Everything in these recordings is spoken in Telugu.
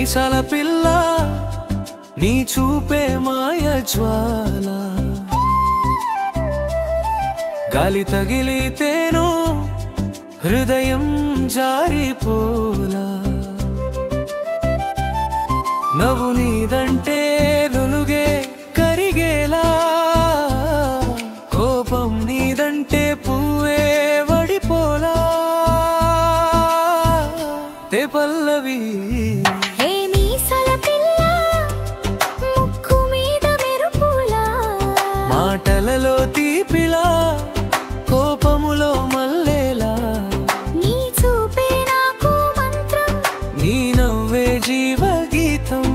మీసాల పిల్ల నీ చూపే మాయ జ్వాల గాలి తగిలితేను హృదయం జారిపోలా నవ్వు నీదంటే నులుగే కరిగేలా కోపం నీదంటే పువ్వే వడిపోలా తే పల్లవి మాటలలో తీపిలా కోపములో మల్లేలా నీ చూపే నాకు మంత్రం నీ నవ్వే జీవగీతం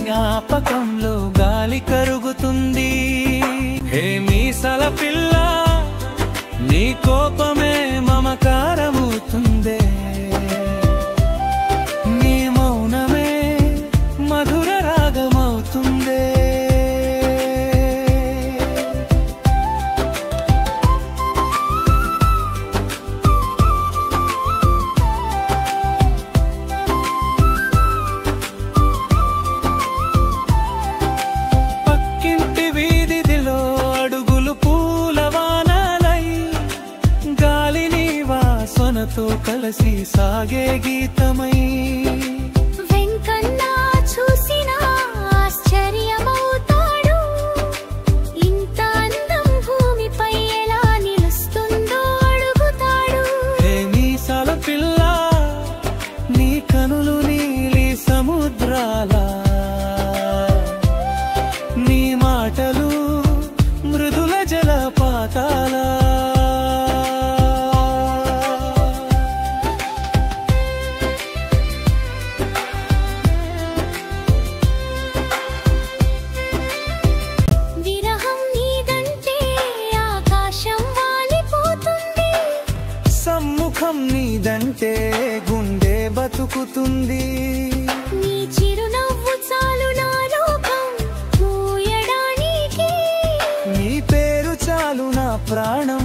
జ్ఞాపకంలో గాలి కరుగుతుంది హే మీసాల పిల్ల నీ కోపమే మమకారమవుతుందే నీ మౌనమే మధుర రాగమవుతుందే తో కలిసి సాగే గీతమై వెంకన్నా చూసినా ఆశ్చర్యమవుతాడు ఇంత అందం భూమిపై ఎలా నిలుస్తుందో అడుగుతాడు హే మీసాల పిల్ల నీ కనులు నీలి సముద్రాల నీ మాటలు మృదుల జలపాతాల సమ్ముఖం నీదంటే గుండె బతుకుతుంది నీ చిరునవ్వు చాలు నా లోకం మూయడానికి నీ పేరు చాలు నా ప్రాణం